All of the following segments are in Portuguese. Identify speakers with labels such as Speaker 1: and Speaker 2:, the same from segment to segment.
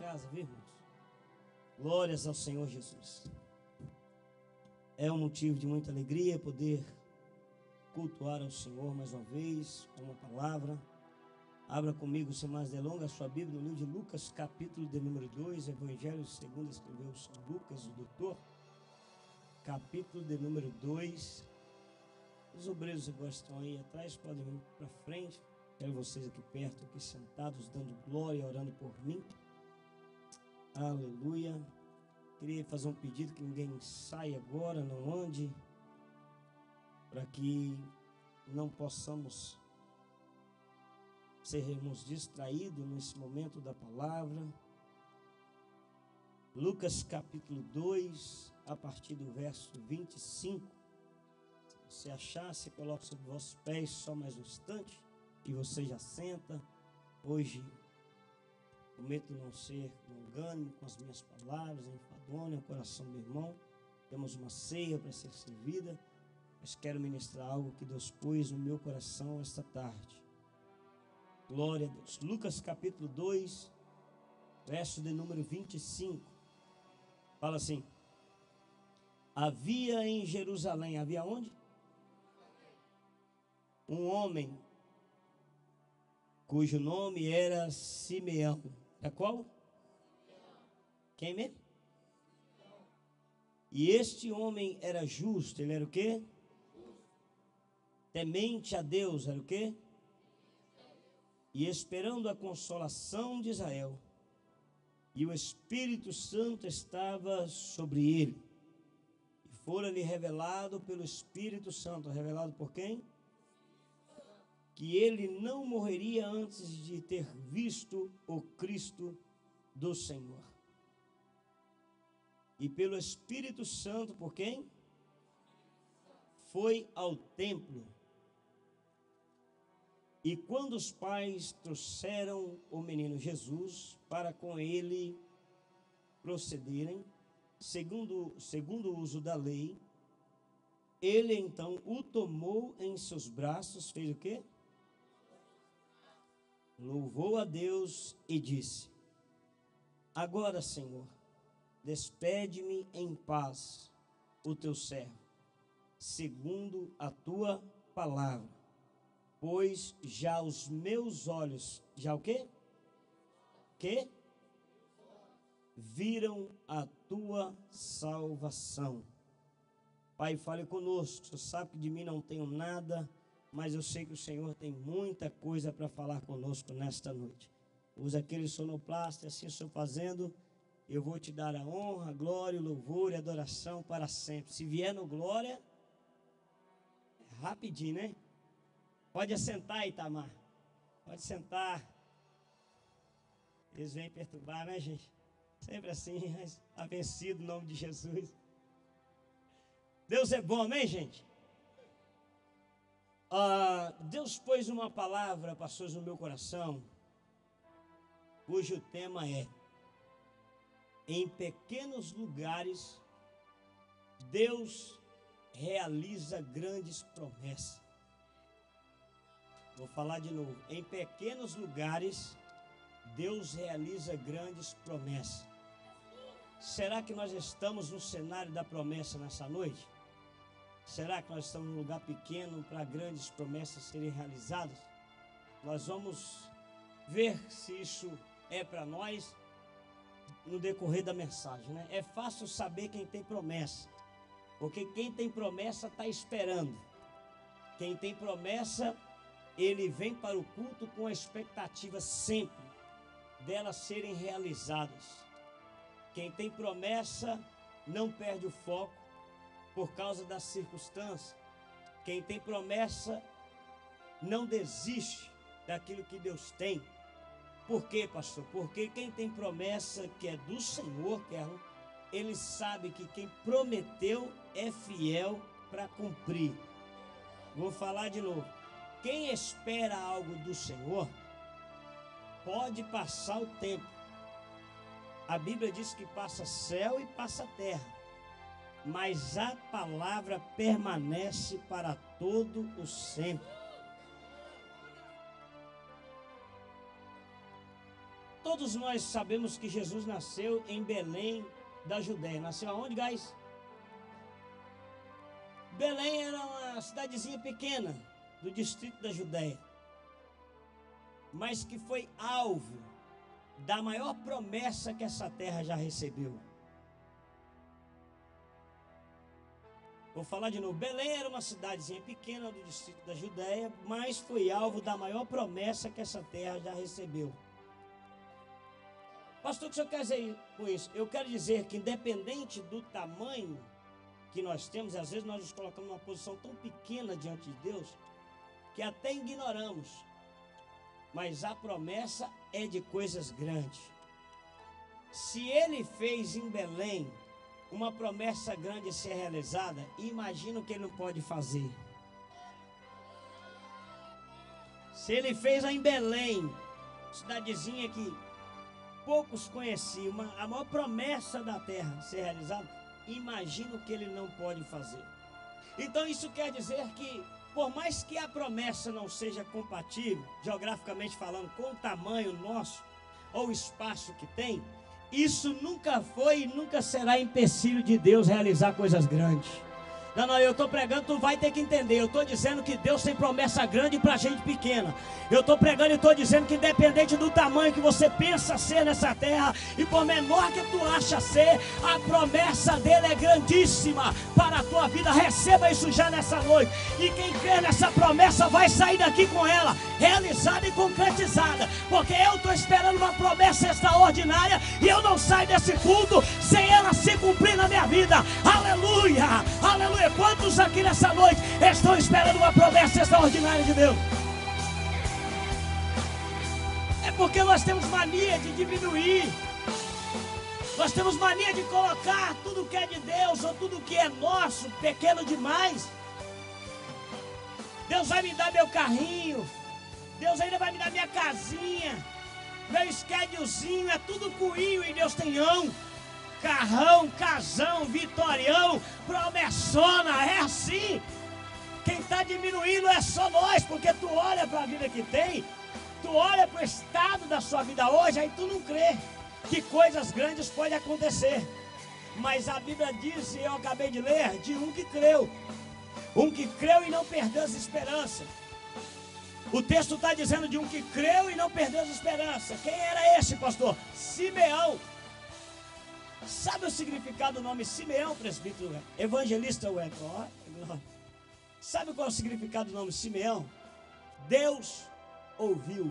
Speaker 1: casa, viu, irmãos? Glórias ao Senhor Jesus. É um motivo de muita alegria poder cultuar ao Senhor mais uma vez, com uma palavra. Abra comigo, sem mais delongas, a sua Bíblia no livro de Lucas, capítulo de número 2, Evangelho segundo escreveu São Lucas, o doutor, capítulo de número 2. Os obreiros agora estão aí atrás, podem vir para frente. Quero vocês aqui perto, aqui sentados, dando glória, orando por mim. Aleluia. Queria fazer um pedido que ninguém saia agora, não ande, para que não possamos sermos distraídos nesse momento da palavra. Lucas capítulo 2, a partir do verso 25. Se você achar, você coloca sobre os vossos pés só mais um instante, que você já senta. Hoje prometo não ser longânimo com as minhas palavras, enfadonho o coração do irmão. Temos uma ceia para ser servida, mas quero ministrar algo que Deus pôs no meu coração esta tarde. Glória a Deus. Lucas capítulo 2, verso de número 25. Fala assim: havia em Jerusalém, havia onde? Um homem cujo nome era Simeão. É qual? Quem mesmo? E este homem era justo. Ele era o quê? Temente a Deus. Era o quê? E esperando a consolação de Israel. E o Espírito Santo estava sobre ele. E fora-lhe revelado pelo Espírito Santo. Revelado por quem? Que ele não morreria antes de ter visto o Cristo do Senhor. E pelo Espírito Santo, por quem? Foi ao templo. E quando os pais trouxeram o menino Jesus para com ele procederem, segundo o uso da lei, ele então o tomou em seus braços, fez o quê? Louvou a Deus e disse: agora, Senhor, despede-me em paz, o teu servo, segundo a tua palavra, pois já os meus olhos, já o quê? Que? Viram a tua salvação. Pai, fale conosco. Você sabe que de mim não tenho nada, mas eu sei que o Senhor tem muita coisa para falar conosco nesta noite. Usa aquele sonoplasta, assim estou fazendo. Eu vou te dar a honra, a glória, o louvor e a adoração para sempre. Se vier no glória, é rapidinho, né? Pode assentar, Itamar. Pode sentar. Eles vêm perturbar, né, gente? Sempre assim, mas está vencido o nome de Jesus. Deus é bom, amém, gente? Deus pôs uma palavra, pastores, no meu coração, cujo tema é: em pequenos lugares, Deus realiza grandes promessas. Vou falar de novo. Em pequenos lugares, Deus realiza grandes promessas. Será que nós estamos no cenário da promessa nessa noite? Será que nós estamos num lugar pequeno para grandes promessas serem realizadas? Nós vamos ver se isso é para nós no decorrer da mensagem, né? É fácil saber quem tem promessa, porque quem tem promessa está esperando. Quem tem promessa, ele vem para o culto com a expectativa sempre delas serem realizadas. Quem tem promessa não perde o foco por causa das circunstâncias. Quem tem promessa não desiste daquilo que Deus tem. Por quê, pastor? Porque quem tem promessa que é do Senhor, ele sabe que quem prometeu é fiel para cumprir. Vou falar de novo. Quem espera algo do Senhor pode passar o tempo. A Bíblia diz que passa céu e passa terra, mas a palavra permanece para todo o sempre. Todos nós sabemos que Jesus nasceu em Belém da Judéia. Nasceu aonde, guys? Belém era uma cidadezinha pequena do distrito da Judéia, mas que foi alvo da maior promessa que essa terra já recebeu. Vou falar de novo. Belém era uma cidadezinha pequena do distrito da Judéia, mas foi alvo da maior promessa que essa terra já recebeu. Pastor, o que o senhor quer dizer com isso? Eu quero dizer que independente do tamanho que nós temos, às vezes nós nos colocamos numa posição tão pequena diante de Deus, que até ignoramos. Mas a promessa é de coisas grandes. Se Ele fez em Belém uma promessa grande ser realizada, imagina o que Ele não pode fazer. Se Ele fez em Belém, cidadezinha que poucos conheciam, a maior promessa da terra ser realizada, imagina o que Ele não pode fazer. Então isso quer dizer que, por mais que a promessa não seja compatível, geograficamente falando, com o tamanho nosso, ou o espaço que tem, isso nunca foi e nunca será empecilho de Deus realizar coisas grandes. Não, eu estou pregando, tu vai ter que entender. Eu estou dizendo que Deus tem promessa grande para gente pequena. Eu estou pregando e estou dizendo que independente do tamanho que você pensa ser nessa terra, e por menor que tu acha ser, a promessa dele é grandíssima para a tua vida. Receba isso já nessa noite. E quem crê nessa promessa vai sair daqui com ela realizada e concretizada. Porque eu estou esperando uma promessa extraordinária e eu não saio desse culto sem ela se cumprir na minha vida. Aleluia, aleluia. Quantos aqui nessa noite estão esperando uma promessa extraordinária de Deus? É porque nós temos mania de diminuir. Nós temos mania de colocar tudo que é de Deus ou tudo que é nosso pequeno demais. Deus vai me dar meu carrinho, Deus ainda vai me dar minha casinha, meu schedulezinho, é tudo coinho e Deus tem ão. Carrão, casão, vitorião, promessona, é assim. Quem está diminuindo é só nós, porque tu olha para a vida que tem, tu olha para o estado da sua vida hoje, aí tu não crê que coisas grandes podem acontecer. Mas a Bíblia diz, e eu acabei de ler, de um que creu e não perdeu as esperanças. O texto está dizendo de um que creu e não perdeu as esperanças. Quem era esse, pastor? Simeão. Sabe o significado do nome Simeão, presbítero? Evangelista Wellington. Sabe qual é o significado do nome Simeão? Deus ouviu.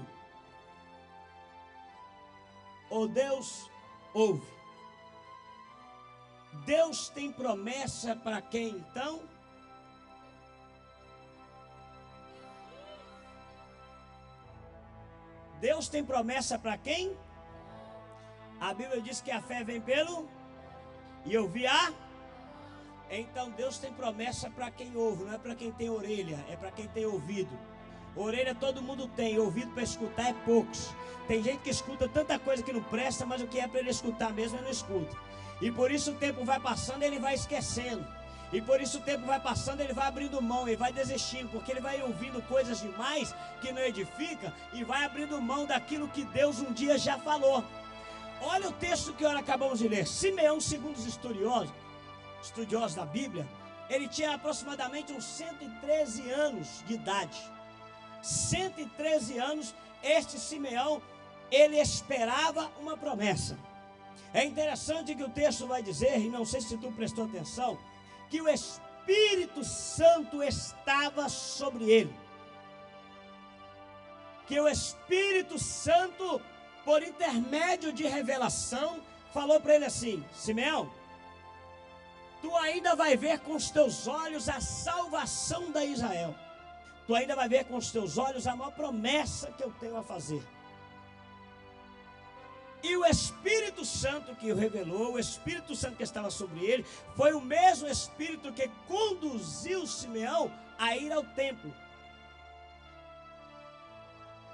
Speaker 1: Ou Deus ouve. Deus tem promessa para quem então? Deus tem promessa para quem? A Bíblia diz que a fé vem pelo e ouvir a. Então Deus tem promessa para quem ouve, não é para quem tem orelha, é para quem tem ouvido. Orelha todo mundo tem, ouvido para escutar é poucos. Tem gente que escuta tanta coisa que não presta, mas o que é para ele escutar mesmo ele não escuta. E por isso o tempo vai passando, ele vai esquecendo. E por isso o tempo vai passando, ele vai abrindo mão, ele vai desistindo, porque ele vai ouvindo coisas demais que não edifica e vai abrindo mão daquilo que Deus um dia já falou. Olha o texto que nós acabamos de ler. Simeão, segundo os estudiosos da Bíblia, ele tinha aproximadamente uns 113 anos de idade. 113 anos, este Simeão, ele esperava uma promessa. É interessante que o texto vai dizer, e não sei se tu prestou atenção, que o Espírito Santo estava sobre ele. Que o Espírito Santo, por intermédio de revelação, falou para ele assim: Simeão, tu ainda vai ver com os teus olhos a salvação da Israel. Tu ainda vai ver com os teus olhos a maior promessa que eu tenho a fazer. E o Espírito Santo que o revelou, o Espírito Santo que estava sobre ele, foi o mesmo Espírito que conduziu Simeão a ir ao templo.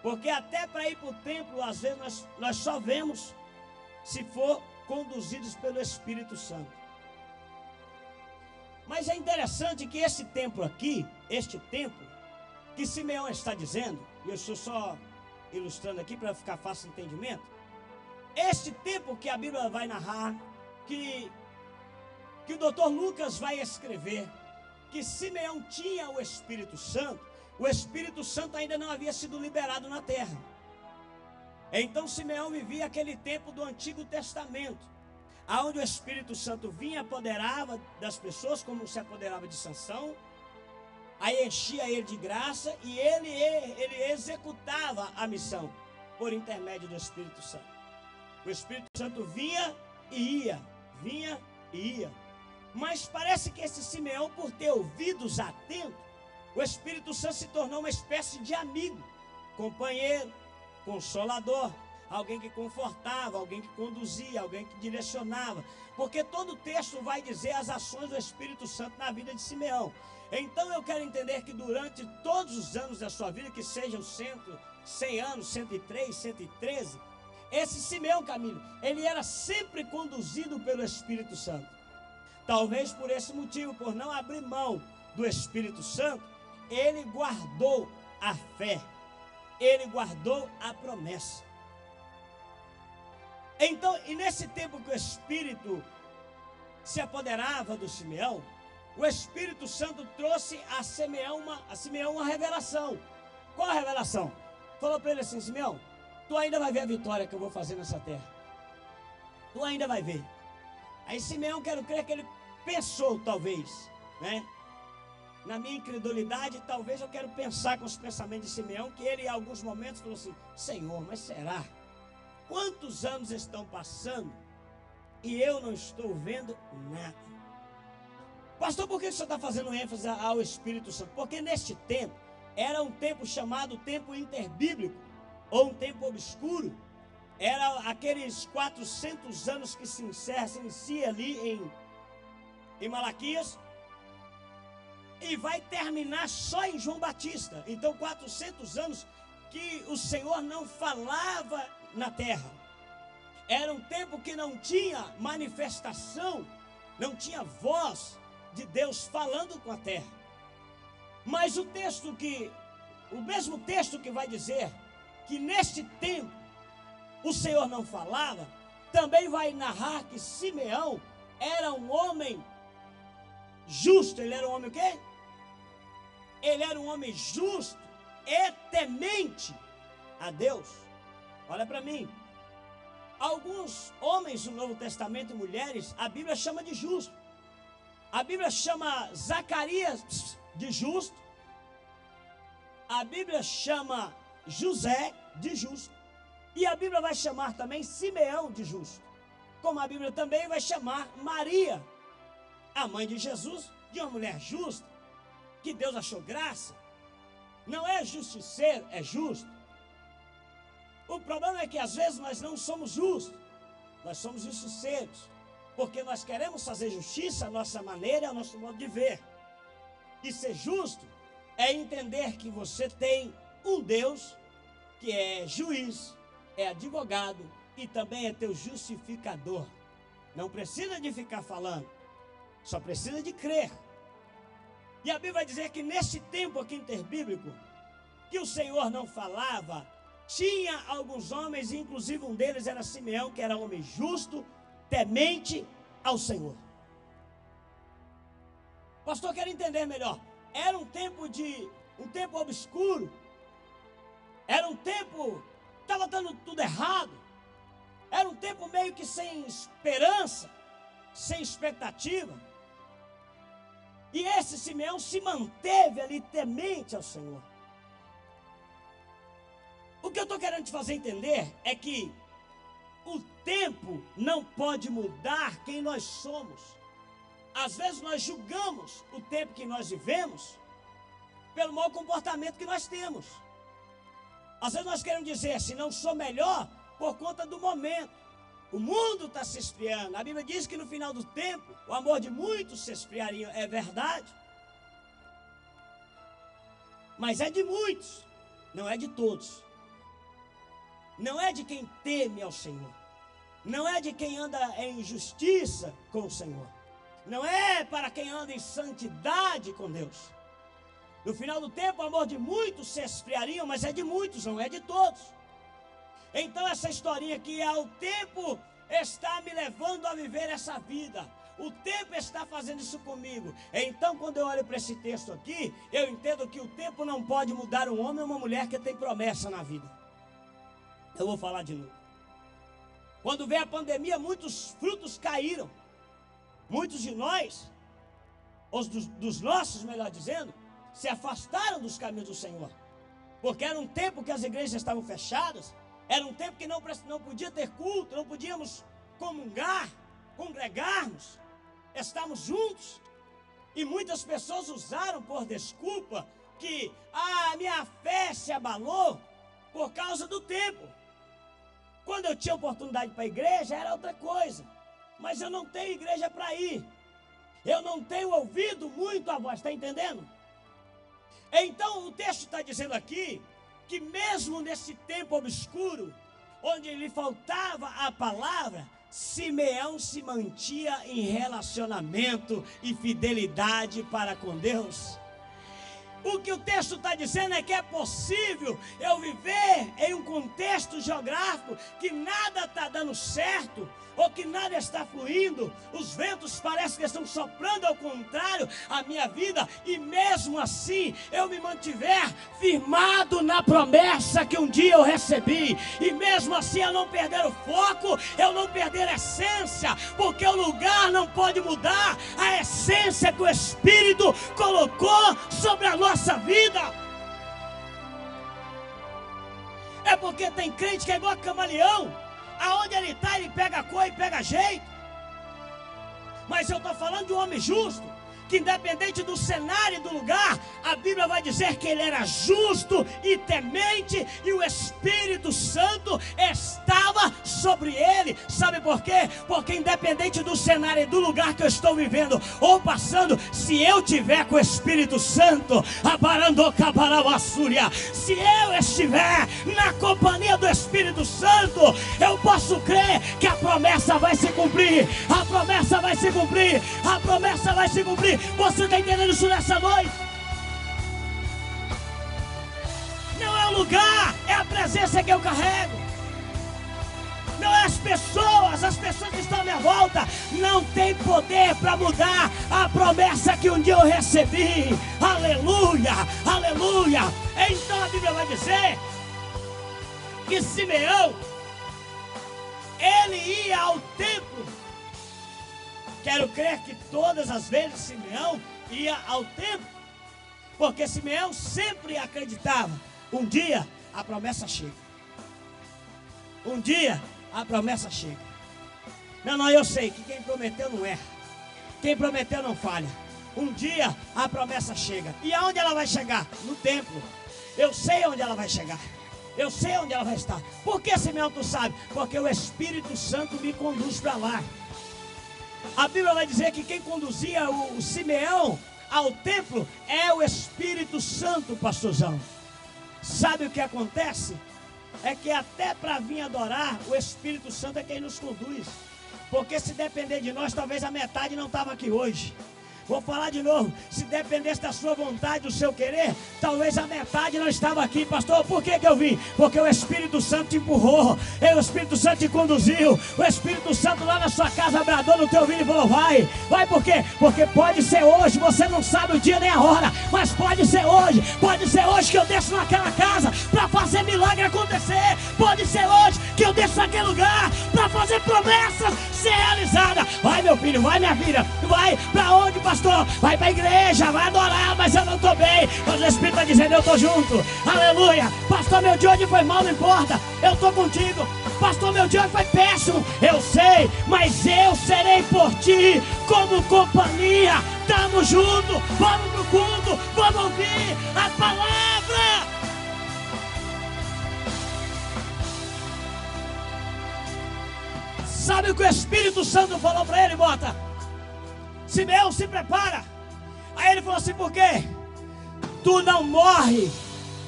Speaker 1: Porque até para ir para o templo, às vezes nós só vemos se for conduzidos pelo Espírito Santo. Mas é interessante que esse templo aqui, este templo, que Simeão está dizendo, e eu estou só ilustrando aqui para ficar fácil o entendimento, Este tempo que a Bíblia vai narrar, que o doutor Lucas vai escrever, que Simeão tinha o Espírito Santo ainda não havia sido liberado na terra. Então Simeão vivia aquele tempo do Antigo Testamento, onde o Espírito Santo vinha e apoderava das pessoas, como se apoderava de Sansão, aí enchia ele de graça e ele executava a missão por intermédio do Espírito Santo. O Espírito Santo vinha e ia, vinha e ia. Mas parece que esse Simeão, por ter ouvidos atentos, o Espírito Santo se tornou uma espécie de amigo, companheiro, consolador, alguém que confortava, alguém que conduzia, alguém que direcionava, porque todo o texto vai dizer as ações do Espírito Santo na vida de Simeão. Então eu quero entender que durante todos os anos da sua vida, que sejam 100 anos, 103, 113, esse Simeão, Camilo, ele era sempre conduzido pelo Espírito Santo. Talvez por esse motivo, por não abrir mão do Espírito Santo, ele guardou a fé, ele guardou a promessa. Então, e nesse tempo que o Espírito se apoderava do Simeão, o Espírito Santo trouxe a Simeão uma revelação. Qual a revelação? Falou para ele assim: Simeão, tu ainda vai ver a vitória que eu vou fazer nessa terra. Tu ainda vai ver. Aí Simeão, quero crer que ele pensou, talvez, né? Na minha incredulidade, talvez eu quero pensar com os pensamentos de Simeão, que ele em alguns momentos falou assim: Senhor, mas será? Quantos anos estão passando e eu não estou vendo nada? Pastor, por que o senhor está fazendo ênfase ao Espírito Santo? Porque neste tempo, era um tempo chamado tempo interbíblico, ou um tempo obscuro. Era aqueles 400 anos que se inicia ali em Malaquias, e vai terminar só em João Batista. Então 400 anos que o Senhor não falava na terra. Era um tempo que não tinha manifestação, não tinha voz de Deus falando com a terra. Mas o mesmo texto que vai dizer que neste tempo o Senhor não falava, também vai narrar que Simeão era um homem justo. Ele era um homem o quê? Ele era um homem justo e temente a Deus. Olha para mim. Alguns homens do Novo Testamento e mulheres, a Bíblia chama de justo. A Bíblia chama Zacarias de justo. A Bíblia chama José de justo. E a Bíblia vai chamar também Simeão de justo. Como a Bíblia também vai chamar Maria, a mãe de Jesus, de uma mulher justa, que Deus achou graça. Não é justiceiro, é justo. O problema é que às vezes nós não somos justos, nós somos justiceiros, porque nós queremos fazer justiça à nossa maneira, ao nosso modo de ver. E ser justo é entender que você tem um Deus que é juiz, é advogado e também é teu justificador. Não precisa de ficar falando, só precisa de crer. E a Bíblia vai dizer que nesse tempo aqui interbíblico, que o Senhor não falava, tinha alguns homens, inclusive um deles era Simeão, que era homem justo, temente ao Senhor. Pastor, quero entender melhor. Era um tempo obscuro. Era um tempo, estava dando tudo errado. Era um tempo meio que sem esperança, sem expectativa. E esse Simeão se manteve ali temente ao Senhor. O que eu estou querendo te fazer entender é que o tempo não pode mudar quem nós somos. Às vezes nós julgamos o tempo que nós vivemos pelo mau comportamento que nós temos. Às vezes nós queremos dizer assim: não sou melhor por conta do momento. O mundo está se esfriando. A Bíblia diz que no final do tempo o amor de muitos se esfriaria. É verdade. Mas é de muitos, não é de todos. Não é de quem teme ao Senhor. Não é de quem anda em justiça com o Senhor. Não é para quem anda em santidade com Deus. No final do tempo o amor de muitos se esfriaria, mas é de muitos, não é de todos. Então essa historinha que ao tempo está me levando a viver essa vida. O tempo está fazendo isso comigo. Então quando eu olho para esse texto aqui, eu entendo que o tempo não pode mudar um homem ou uma mulher que tem promessa na vida. Eu vou falar de novo. Quando veio a pandemia, muitos frutos caíram. Muitos de nós, os dos nossos, melhor dizendo, se afastaram dos caminhos do Senhor. Porque era um tempo que as igrejas estavam fechadas. Era um tempo que não podia ter culto, não podíamos comungar, congregarmos, estarmos juntos. E muitas pessoas usaram por desculpa que a minha fé se abalou por causa do tempo. Quando eu tinha oportunidade para a igreja, era outra coisa. Mas eu não tenho igreja para ir. Eu não tenho ouvido muito a voz, está entendendo? Então o texto está dizendo aqui que mesmo nesse tempo obscuro, onde lhe faltava a palavra, Simeão se mantinha em relacionamento e fidelidade para com Deus. O que o texto está dizendo é que é possível eu viver em um contexto geográfico que nada está dando certo, ou que nada está fluindo, os ventos parecem que estão soprando ao contrário a minha vida, e mesmo assim eu me mantiver firmado na promessa que um dia eu recebi, e mesmo assim eu não perder o foco, eu não perder a essência, porque o lugar não pode mudar a essência que o Espírito colocou sobre a nossa vida. É porque tem crente que é igual camaleão. Aonde ele está, ele pega cor e pega jeito. Mas eu estou falando de um homem justo, que independente do cenário e do lugar, a Bíblia vai dizer que ele era justo e temente, e o Espírito Santo estava sobre ele. Sabe por quê? Porque independente do cenário e do lugar que eu estou vivendo ou passando, se eu tiver com o Espírito Santo, se eu estiver na companhia do Espírito Santo, eu posso crer que a promessa vai se cumprir. A promessa vai se cumprir. A promessa vai se cumprir. Você está entendendo isso nessa noite? Não é o lugar, é a presença que eu carrego. Não é as pessoas que estão à minha volta não tem poder para mudar a promessa que um dia eu recebi. Aleluia, aleluia. Então a Bíblia vai dizer que Simeão, ele ia ao templo. Quero crer que todas as vezes Simeão ia ao templo, porque Simeão sempre acreditava: um dia a promessa chega. Um dia a promessa chega. Não, eu sei que quem prometeu não erra. Quem prometeu não falha. Um dia a promessa chega. E aonde ela vai chegar? No templo. Eu sei onde ela vai chegar. Eu sei onde ela vai estar. Por que, Simeão, tu sabe? Porque o Espírito Santo me conduz para lá. A Bíblia vai dizer que quem conduzia o Simeão ao templo é o Espírito Santo, pastorzão. Sabe o que acontece? É que até para vir adorar, o Espírito Santo é quem nos conduz. Porque se depender de nós, talvez a metade não estava aqui hoje. Vou falar de novo: se dependesse da sua vontade, do seu querer, talvez a metade não estava aqui. Pastor, por que eu vim? Porque o Espírito Santo te empurrou, o Espírito Santo te conduziu, o Espírito Santo lá na sua casa abradou no teu ouvido e falou: vai por quê? Porque pode ser hoje, você não sabe o dia nem a hora, mas pode ser hoje que eu desço naquela casa para fazer milagre acontecer, pode ser hoje que eu desço naquele lugar para fazer promessas ser realizadas. Vai, meu filho, vai, minha filha, vai para onde, pastor? Vai para a igreja, vai adorar, mas eu não estou bem. Mas o Espírito está dizendo: eu estou junto. Aleluia. Pastor, meu dia hoje foi mal, não importa, eu estou contigo. Pastor, meu dia hoje foi péssimo, eu sei, mas eu serei por ti como companhia. Estamos juntos, vamos pro culto, vamos ouvir a palavra. Sabe o que o Espírito Santo falou para ele, bota? Simeão, se prepara. Aí ele falou assim: por quê? Tu não morre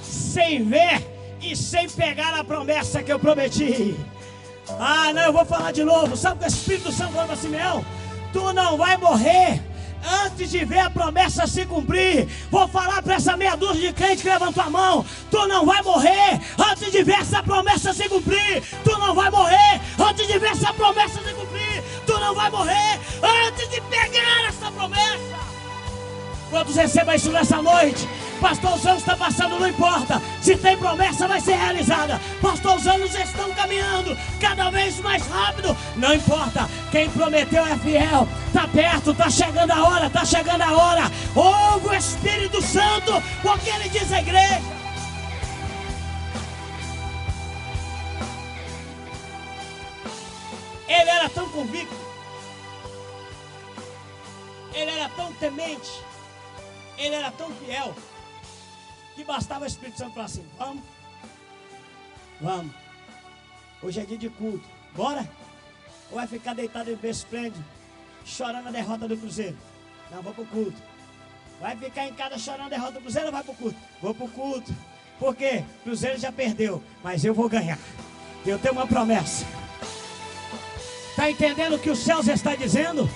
Speaker 1: sem ver e sem pegar a promessa que eu prometi. Ah, não, eu vou falar de novo. Sabe o que o Espírito Santo falou para Simeão? Tu não vai morrer Antes de ver a promessa se cumprir, vou falar para essa meia dúzia de crente que levantou a mão: tu não vai morrer antes de ver essa promessa se cumprir. Tu não vai morrer antes de ver essa promessa se cumprir. Tu não vai morrer antes de pegar essa promessa. Quantos recebam isso nessa noite? Pastor, os anos estão passando, não importa. Se tem promessa, vai ser realizada. Pastor, os anos estão caminhando cada vez mais rápido. Não importa. Quem prometeu é fiel. Está perto, está chegando a hora, está chegando a hora. Ouve o Espírito Santo, porque ele diz à igreja. Ele era tão convicto. Ele era tão temente. Ele era tão fiel, que bastava o Espírito Santo falar assim: vamos, vamos, hoje é dia de culto, bora? Ou vai ficar deitado em berço esplêndido, chorando a derrota do Cruzeiro? Não, vou pro culto. Vai ficar em casa chorando a derrota do Cruzeiro ou vai pro culto? Vou pro culto. Por quê? Cruzeiro já perdeu, mas eu vou ganhar. Eu tenho uma promessa. Está entendendo o que os céus está dizendo?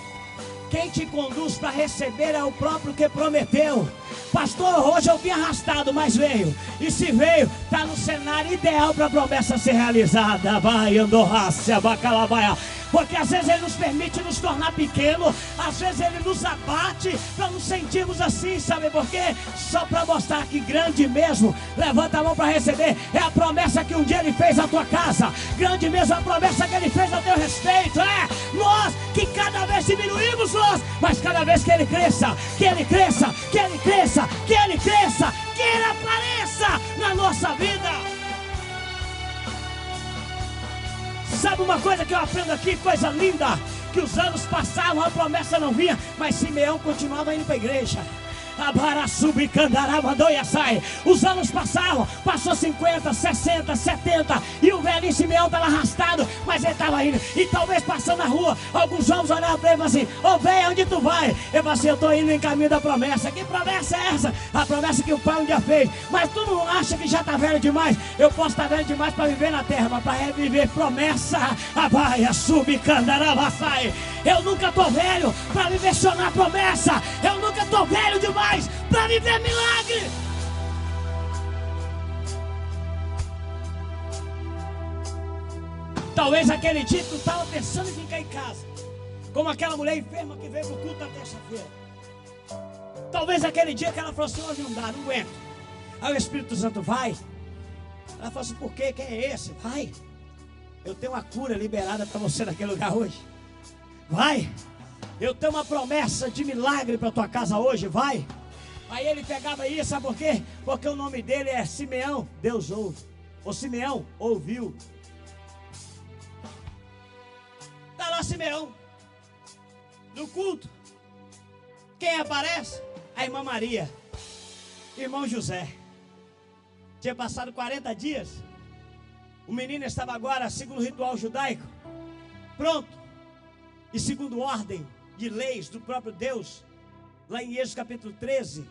Speaker 1: Quem te conduz para receber é o próprio que prometeu. Pastor, hoje eu vim arrastado, mas veio. E se veio, está no cenário ideal para a promessa ser realizada. Vai, andorrácia, bacalabaia. Porque às vezes ele nos permite nos tornar pequeno. Às vezes ele nos abate para nos sentirmos assim, sabe por quê? Só para mostrar que grande mesmo, levanta a mão para receber, é a promessa que um dia ele fez à tua casa. Grande mesmo a promessa que ele fez a teu respeito. Nós que cada vez diminuímos nós, mas cada vez que ele cresça, que ele cresça, que ele cresça, que ele cresça, que ele apareça na nossa vida. Sabe uma coisa que eu aprendo aqui, coisa linda? Que os anos passavam, a promessa não vinha, mas Simeão continuava indo para a igreja. Os anos passavam, passou 50, 60, 70, e o velhinho Simeão estava arrastado, mas ele estava indo. E talvez passando na rua, alguns jovens olhavam para ele e falavam assim: ô velho, onde tu vai? Ele falou assim: eu estou indo em caminho da promessa. Que promessa é essa? A promessa que o pai um dia fez. Mas tu não acha que já está velho demais? Eu posso estar velho demais para viver na terra, mas para reviver promessa, eu nunca estou velho para viver só na promessa. Eu nunca estou velho demais para viver milagre. Talvez aquele dia tu estava pensando em ficar em casa, como aquela mulher enferma que veio pro culto na terça-feira. Talvez aquele dia que ela falou assim: hoje não dá, não aguento. Aí o Espírito Santo vai. Ela falou assim: por quê? Quem é esse? Vai, eu tenho uma cura liberada para você naquele lugar hoje. Vai, eu tenho uma promessa de milagre para tua casa hoje. Vai. Aí ele pegava isso, sabe por quê? Porque o nome dele é Simeão, Deus ouve. O Simeão ouviu. Está lá Simeão, no culto. Quem aparece? A irmã Maria, irmão José. Tinha passado 40 dias. O menino estava agora, segundo o ritual judaico, pronto. E segundo ordem de leis do próprio Deus, lá em Êxodo capítulo 13,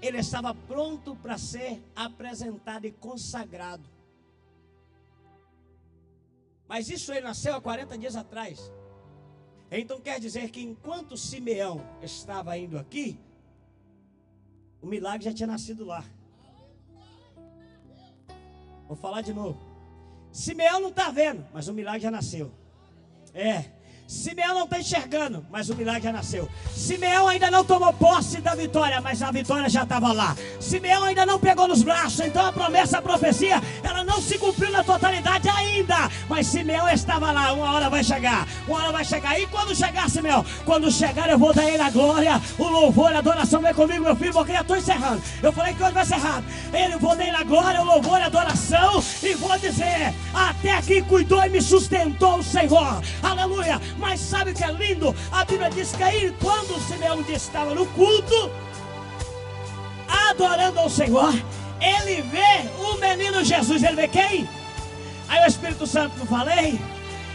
Speaker 1: ele estava pronto para ser apresentado e consagrado. Mas isso ele nasceu há 40 dias atrás. Então quer dizer que enquanto Simeão estava indo aqui, o milagre já tinha nascido lá. Vou falar de novo. Simeão não está vendo, mas o milagre já nasceu. Simeão não está enxergando, mas o milagre já nasceu. Simeão ainda não tomou posse da vitória, mas a vitória já estava lá. Simeão ainda não pegou nos braços, então a promessa, a profecia, ela não se cumpriu na totalidade ainda. Mas Simeão estava lá, uma hora vai chegar, uma hora vai chegar. E quando chegar, Simeão? Quando chegar eu vou dar ele a glória, o louvor, a adoração. Vem comigo, meu filho, porque eu estou encerrando. Eu falei que hoje vai ser rápido. Eu vou dar ele a glória, o louvor, a adoração, e vou dizer: até aqui cuidou e me sustentou o Senhor. Aleluia. Mas sabe o que é lindo? A Bíblia diz que aí, quando o Simeão estava no culto, adorando ao Senhor, ele vê o menino Jesus. Ele vê quem? Aí o Espírito Santo, não falei?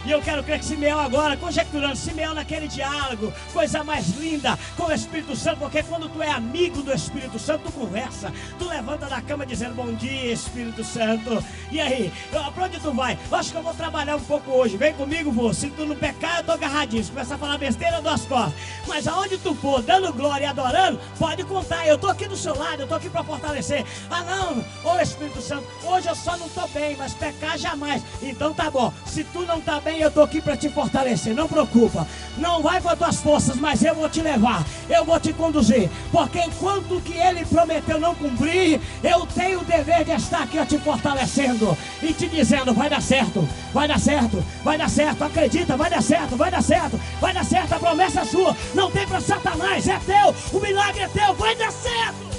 Speaker 1: E eu quero crer que Simeão agora, conjecturando, Simeão naquele diálogo, coisa mais linda com o Espírito Santo, porque quando tu é amigo do Espírito Santo, tu conversa, tu levanta da cama dizendo, bom dia, Espírito Santo. E aí, pra onde tu vai? Eu acho que eu vou trabalhar um pouco hoje, vem comigo, vô. Se tu não pecar, eu tô agarradinho. Se começar a falar besteira, eu dou as costas. Mas aonde tu for, dando glória e adorando, pode contar, eu tô aqui do seu lado, eu tô aqui pra fortalecer. Ah não, ô Espírito Santo, hoje eu só não tô bem, mas pecar jamais. Então tá bom, se tu não tá bem, eu tô aqui pra te fortalecer, não preocupa. Não vai com as tuas forças, mas eu vou te levar, eu vou te conduzir. Porque enquanto que ele prometeu não cumprir, eu tenho o dever de estar aqui te fortalecendo e te dizendo, vai dar certo, vai dar certo, vai dar certo, acredita, vai dar certo, vai dar certo, vai dar certo, a promessa é sua, não tem pra Satanás, é teu, o milagre é teu, vai dar certo.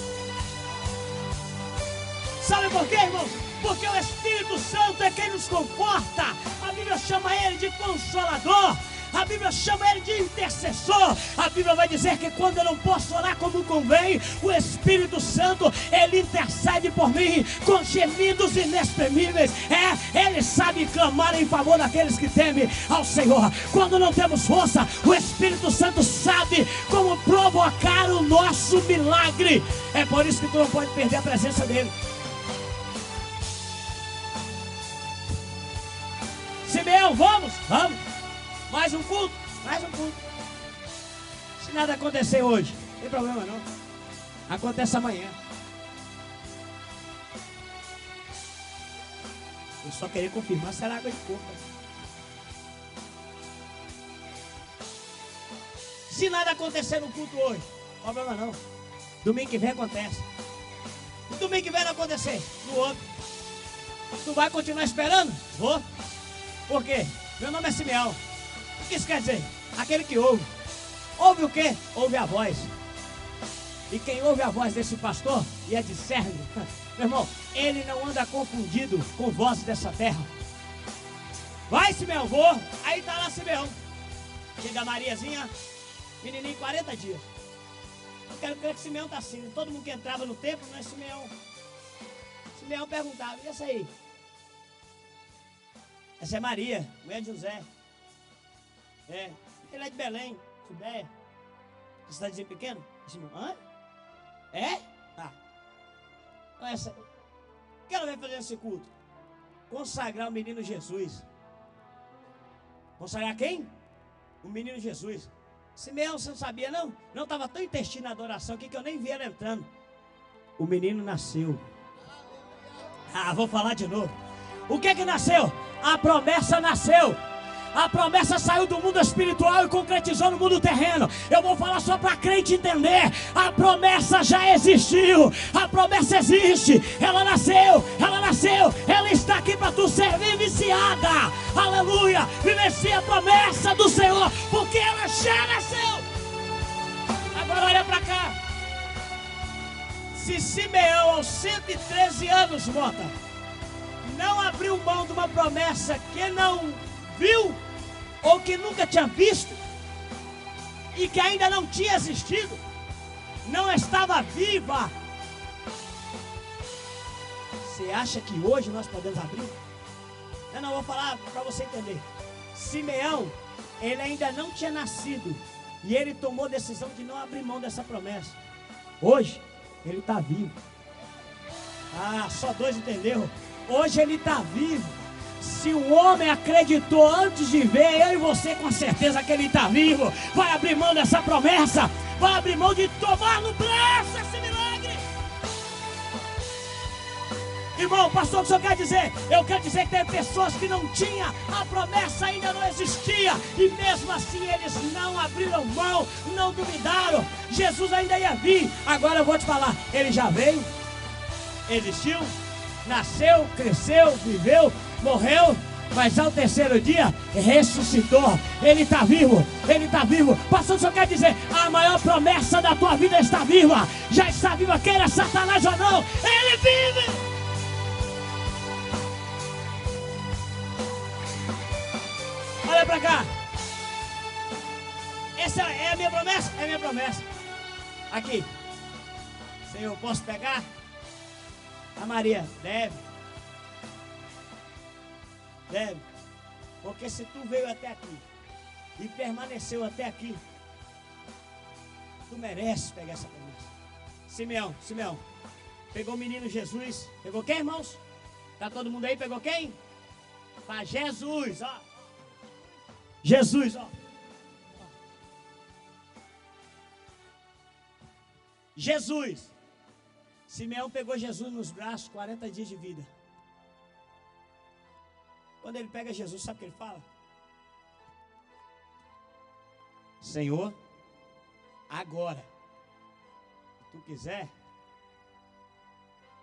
Speaker 1: Sabe por quê, irmãos? Porque o Espírito Santo é quem nos conforta. A Bíblia chama ele de Consolador. A Bíblia chama ele de intercessor. A Bíblia vai dizer que quando eu não posso orar como convém, o Espírito Santo, ele intercede por mim com gemidos inexprimíveis. Ele sabe clamar em favor daqueles que temem ao Senhor. Quando não temos força, o Espírito Santo sabe como provocar o nosso milagre. É por isso que tu não pode perder a presença dele. Simeão, vamos. Mais um culto. Se nada acontecer hoje, não tem problema não. Acontece amanhã. Eu só queria confirmar se era água de coco. Se nada acontecer no culto hoje, não tem problema não. Domingo que vem acontece. Domingo que vem não acontecer, no outro. Tu vai continuar esperando? Vou. Por quê? Meu nome é Simeão. O que isso quer dizer? Aquele que ouve. Ouve o quê? Ouve a voz. E quem ouve a voz desse pastor e é discerne, meu irmão, ele não anda confundido com vozes dessa terra. Vai, Simeão, vou. Aí tá lá Simeão. Chega a Mariazinha, menininho, 40 dias. Eu quero crer que Simeão tá assim. Todo mundo que entrava no templo, não é Simeão. Simeão perguntava, e essa aí? Essa é Maria, mulher de José. Ele é de Belém, Judéia. Cidadezinha pequena? Hã? É? Tá. Então essa. O que ela vai fazer nesse culto? Consagrar o menino Jesus. Consagrar quem? O menino Jesus. Simeão, você não sabia não? Não, estava tão intestino na adoração aqui que eu nem vi ela entrando. O menino nasceu. Vou falar de novo. O que que nasceu? A promessa nasceu. A promessa saiu do mundo espiritual e concretizou no mundo terreno. Eu vou falar só para crente entender. A promessa já existiu. A promessa existe. Ela nasceu. Ela está aqui para tu ser vivenciada. Aleluia. Vivencia a promessa do Senhor, porque ela já nasceu. Agora olha para cá. Se Simeão aos 113 anos, Mota, não abriu mão de uma promessa que não viu, ou que nunca tinha visto, e que ainda não tinha existido, não estava viva. Você acha que hoje nós podemos abrir? Eu não vou falar para você entender. Simeão, ele ainda não tinha nascido, e ele tomou a decisão de não abrir mão dessa promessa. Hoje, ele está vivo. Só dois entenderam. Hoje ele está vivo. Se o homem acreditou antes de ver, eu e você com certeza que ele está vivo. Vai abrir mão dessa promessa. Vai abrir mão de tomar no braço esse milagre. Irmão, pastor, o que o senhor quer dizer? Eu quero dizer que tem pessoas que não tinham, a promessa ainda não existia, e mesmo assim eles não abriram mão, não duvidaram. Jesus ainda ia vir. Agora eu vou te falar, ele já veio, existiu, nasceu, cresceu, viveu, morreu, mas ao terceiro dia ressuscitou. Ele está vivo, ele está vivo. Pastor, o senhor quer dizer, a maior promessa da tua vida está viva, já está viva, queira Satanás ou não, ele vive. Olha pra cá. Essa é a minha promessa? É a minha promessa. Aqui. Senhor, posso pegar? A Maria, deve. Porque se tu veio até aqui e permaneceu até aqui, tu mereces pegar essa promessa. Simeão, pegou o menino Jesus. Pegou quem, irmãos? Tá todo mundo aí? Pegou quem? Para Jesus, ó. Jesus, ó. Jesus. Simeão pegou Jesus nos braços, 40 dias de vida. Quando ele pega Jesus, sabe o que ele fala? Senhor, agora, se tu quiser,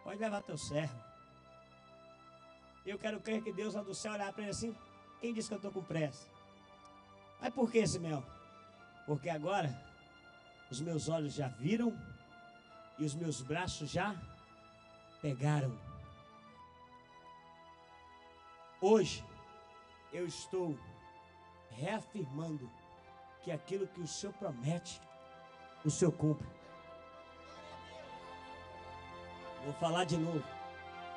Speaker 1: pode levar teu servo. Eu quero crer que Deus lá do céu olhar para ele assim. Quem disse que eu estou com pressa? Mas por que, Simeão? Porque agora os meus olhos já viram e os meus braços já pegaram. Hoje eu estou reafirmando que aquilo que o Senhor promete, o Senhor cumpre. Vou falar de novo.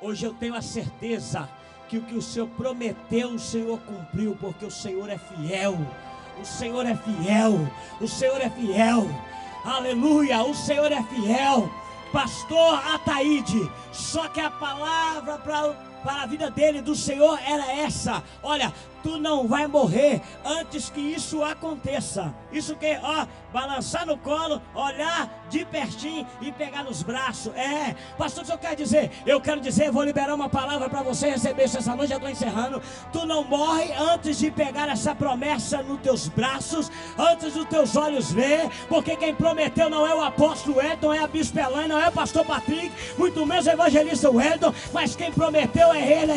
Speaker 1: Hoje eu tenho a certeza que o que o Senhor prometeu, o Senhor cumpriu, porque o Senhor é fiel. O Senhor é fiel. O Senhor é fiel. Aleluia, o Senhor é fiel. Pastor Ataíde, só que a palavra para a vida dele, do Senhor, era essa: olha, tu não vai morrer antes que isso aconteça. Isso que, ó, balançar no colo, olhar de pertinho e pegar nos braços. Pastor, o senhor quer dizer? Eu quero dizer, vou liberar uma palavra para você receber isso essa noite, já estou encerrando. Tu não morre antes de pegar essa promessa nos teus braços, antes dos teus olhos ver, porque quem prometeu não é o apóstolo Edson, é a bispo Elaine, não é o pastor Patrick, muito menos o evangelista Edson, mas quem prometeu é ele,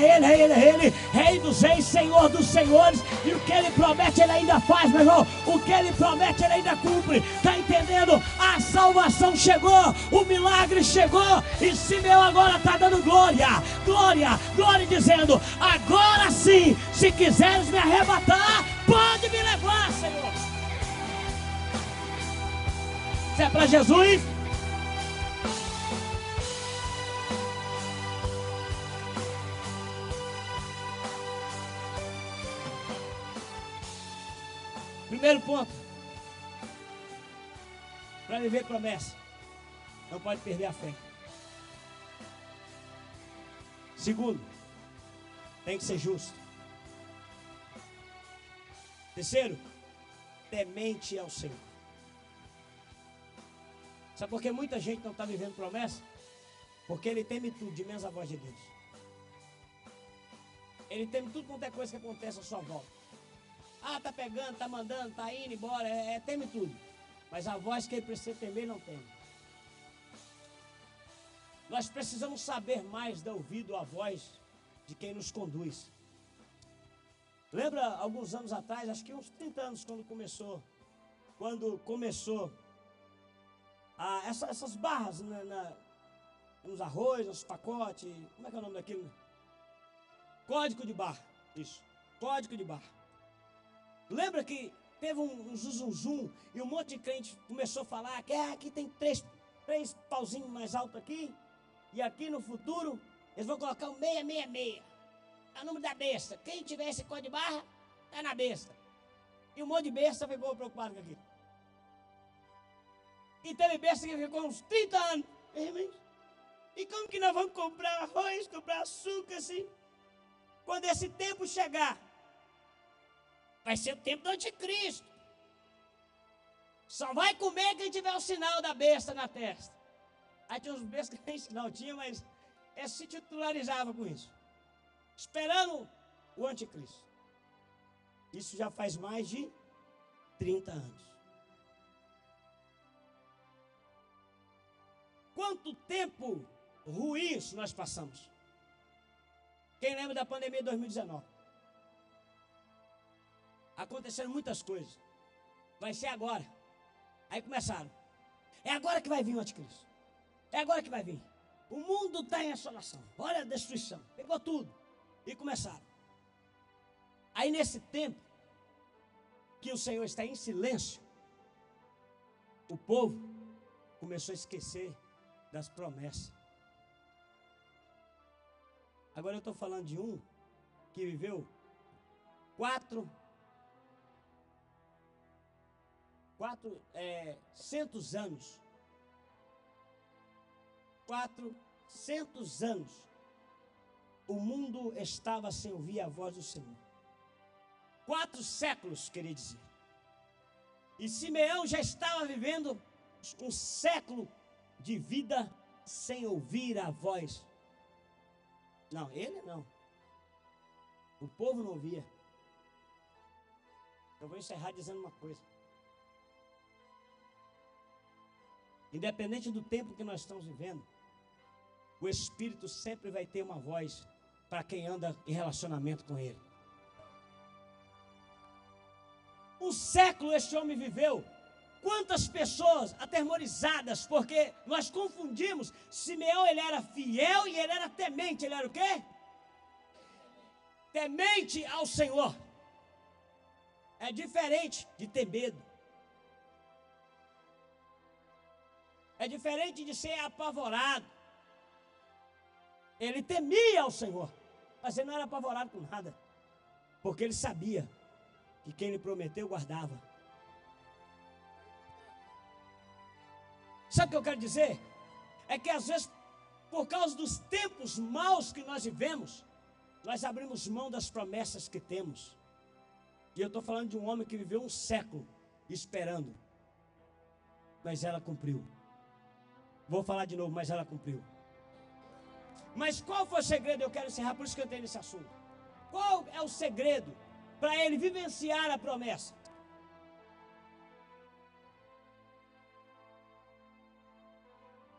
Speaker 1: Rei dos reis, Senhor dos senhores, e o que ele promete ele ainda faz, meu irmão. O que ele promete ele ainda cumpre. Tá entendendo? A salvação chegou, o milagre chegou, e Simeão agora está dando glória, dizendo: agora sim, se quiseres me arrebatar, pode me levar, Senhor. Se é para Jesus, primeiro ponto, para viver promessa, não pode perder a fé. Segundo, tem que ser justo. Terceiro, temente ao Senhor. Sabe por que muita gente não está vivendo promessa? Porque ele teme tudo, de menos a voz de Deus. Ele teme tudo quanto é coisa que acontece à sua volta. Tá pegando, tá mandando, tá indo embora, teme tudo. Mas a voz que ele precisa temer, não teme. Nós precisamos saber mais dar ouvido à voz de quem nos conduz. Lembra, alguns anos atrás, acho que uns 30 anos, quando começou essas barras nos arroz, nos pacotes, como é que é o nome daquilo? Código de barra, isso, código de barra. Lembra que teve um zum e um monte de crente começou a falar que aqui tem três pauzinhos mais altos aqui, e aqui no futuro eles vão colocar um 666. É o número da besta. Quem tiver esse código de barra, está na besta. E um monte de besta ficou preocupado com aquilo. E teve besta que ficou uns 30 anos. E como que nós vamos comprar arroz, comprar açúcar assim? Quando esse tempo chegar, vai ser o tempo do anticristo. Só vai comer quem tiver o sinal da besta na testa. Aí tinha uns bestas que nem sinal tinha, mas se titularizava com isso. Esperando o anticristo. Isso já faz mais de 30 anos. Quanto tempo ruim isso nós passamos? Quem lembra da pandemia de 2019? Aconteceram muitas coisas. Vai ser agora. Aí começaram. É agora que vai vir o anticristo. É agora que vai vir. O mundo está em assolação. Olha a destruição. Pegou tudo. E começaram. Aí nesse tempo que o Senhor está em silêncio, o povo começou a esquecer das promessas. Agora eu estou falando de um que viveu 400 anos. 400 anos. O mundo estava sem ouvir a voz do Senhor. 4 séculos, queria dizer. E Simeão já estava vivendo um século de vida sem ouvir a voz. Não, ele não. O povo não ouvia. Eu vou encerrar dizendo uma coisa. Independente do tempo que nós estamos vivendo, o Espírito sempre vai ter uma voz para quem anda em relacionamento com Ele. Um século este homem viveu. Quantas pessoas atemorizadas, porque nós confundimos. Simeão, ele era fiel e ele era temente. Ele era o quê? Temente ao Senhor. É diferente de ter medo. É diferente de ser apavorado. Ele temia ao Senhor, mas ele não era apavorado com nada, porque ele sabia que quem lhe prometeu guardava. Sabe o que eu quero dizer? É que às vezes, por causa dos tempos maus que nós vivemos, nós abrimos mão das promessas que temos. E eu estou falando de um homem que viveu um século esperando, mas ela cumpriu. Vou falar de novo, mas ela cumpriu. Mas qual foi o segredo? Eu quero encerrar, por isso que eu entrei nesse assunto. Qual é o segredo para ele vivenciar a promessa?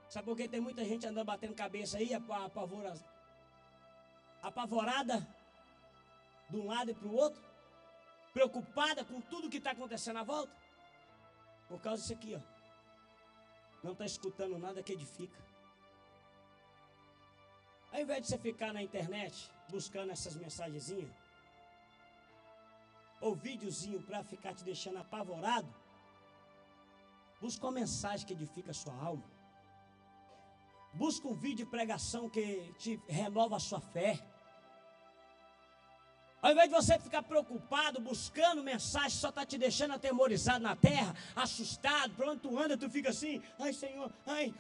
Speaker 1: Sabe por que tem muita gente andando batendo cabeça aí, apavorada de um lado e para o outro, preocupada com tudo que está acontecendo à volta? Por causa disso aqui, ó. Não está escutando nada que edifica. Ao invés de você ficar na internet buscando essas mensagenzinhas, ou videozinho para ficar te deixando apavorado, busca uma mensagem que edifica a sua alma. Busca um vídeo de pregação que te renova a sua fé. Ao invés de você ficar preocupado, buscando mensagem que só está te deixando atemorizado na terra, assustado, para onde tu anda, tu fica assim, ai Senhor, ai,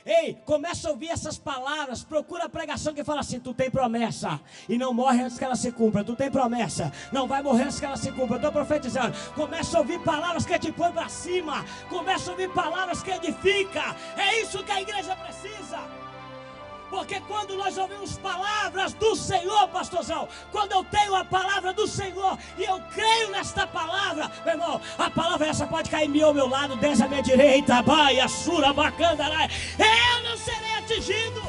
Speaker 1: ei, começa a ouvir essas palavras, procura a pregação que fala assim, tu tem promessa, e não morre antes que ela se cumpra, tu tem promessa, não vai morrer antes que ela se cumpra, eu estou profetizando, começa a ouvir palavras que te põem para cima, começa a ouvir palavras que edificam, é isso que a igreja precisa. Porque quando nós ouvimos palavras do Senhor, pastorzão, quando eu tenho a palavra do Senhor e eu creio nesta palavra, meu irmão, a palavra essa pode cair ao meu lado, 10 à minha direita, baia, sura, bacandarai, eu não serei atingido.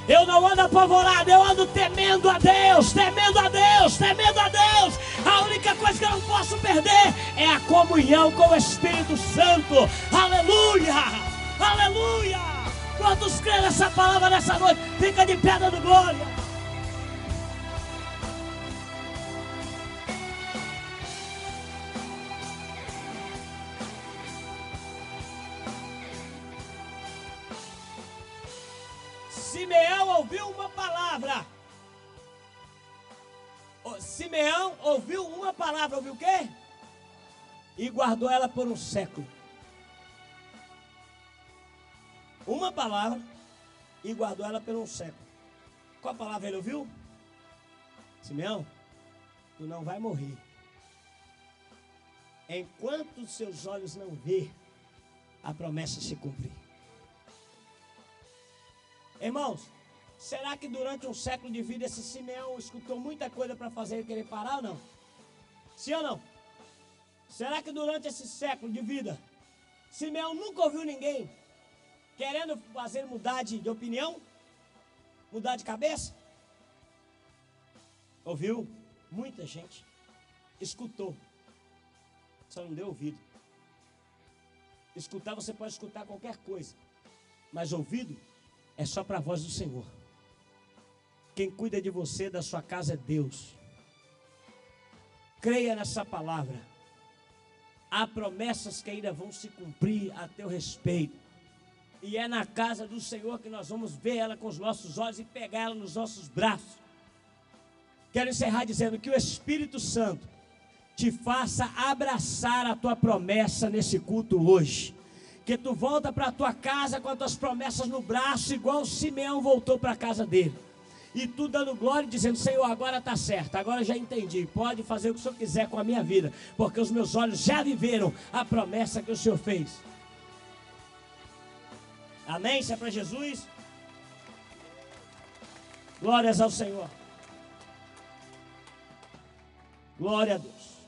Speaker 1: Eu não ando apavorado, eu ando temendo a Deus, temendo a Deus, temendo a Deus. A única coisa que eu não posso perder é a comunhão com o Espírito Santo. Aleluia, aleluia. Quantos creem nessa palavra nessa noite? Fica de pé dando glória. Simeão ouviu uma palavra. Simeão ouviu uma palavra, ouviu o quê? E guardou ela por um século. Uma palavra e guardou ela por um século. Qual palavra ele ouviu? Simeão, tu não vai morrer enquanto os seus olhos não ver a promessa se cumprir. Irmãos, será que durante um século de vida esse Simeão escutou muita coisa para fazer ele querer parar ou não? Sim ou não? Será que durante esse século de vida Simeão nunca ouviu ninguém querendo fazer mudar de opinião? Mudar de cabeça? Ouviu? Muita gente. Escutou. Só não deu ouvido. Escutar, você pode escutar qualquer coisa. Mas ouvido é só para a voz do Senhor. Quem cuida de você, da sua casa, é Deus. Creia nessa palavra. Há promessas que ainda vão se cumprir a teu respeito. E é na casa do Senhor que nós vamos ver ela com os nossos olhos e pegar ela nos nossos braços. Quero encerrar dizendo que o Espírito Santo te faça abraçar a tua promessa nesse culto hoje. Que tu volta para a tua casa com as tuas promessas no braço, igual o Simeão voltou para a casa dele. E tu dando glória e dizendo: Senhor, agora está certo, agora eu já entendi, pode fazer o que o Senhor quiser com a minha vida, porque os meus olhos já viveram a promessa que o Senhor fez. Amém? Isso é para Jesus? Glórias ao Senhor. Glória a Deus.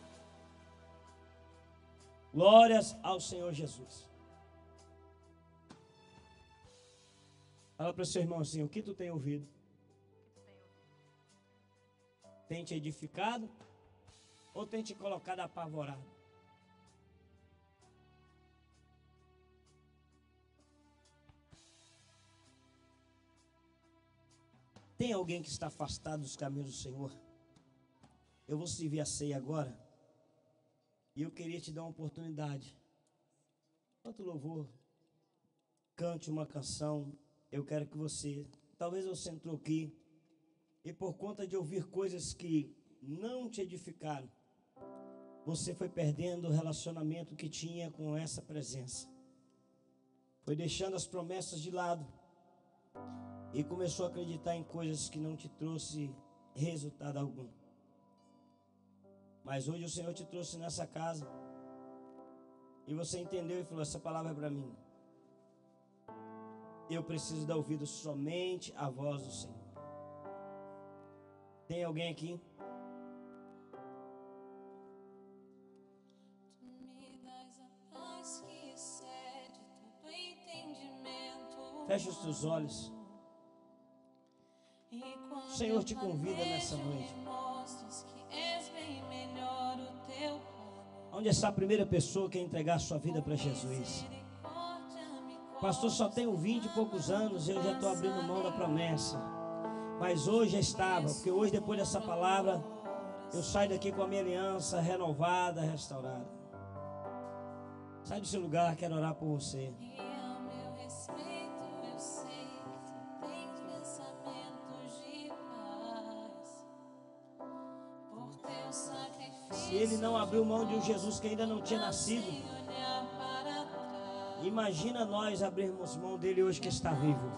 Speaker 1: Glórias ao Senhor Jesus. Fala para o seu irmão assim: o que tu tem ouvido? Tem te edificado ou tem te colocado apavorado? Tem alguém que está afastado dos caminhos do Senhor? Eu vou servir a ceia agora. E eu queria te dar uma oportunidade. Enquanto louvor, cante uma canção. Eu quero que você, talvez você entrou aqui e por conta de ouvir coisas que não te edificaram, você foi perdendo o relacionamento que tinha com essa presença. Foi deixando as promessas de lado e começou a acreditar em coisas que não te trouxe resultado algum. Mas hoje o Senhor te trouxe nessa casa e você entendeu e falou: essa palavra é para mim. Eu preciso dar ouvido somente à voz do Senhor. Tem alguém aqui? Feche os teus olhos. O Senhor te convida nessa noite. Onde está a primeira pessoa que quer entregar a sua vida para Jesus? Pastor, só tenho 20 e poucos anos e eu já estou abrindo mão da promessa. Mas hoje já estava, porque hoje, depois dessa palavra, eu saio daqui com a minha aliança renovada, restaurada. Sai do seu lugar, quero orar por você. Se ele não abriu mão de um Jesus que ainda não tinha nascido, imagina nós abrirmos mão dele hoje que está vivo.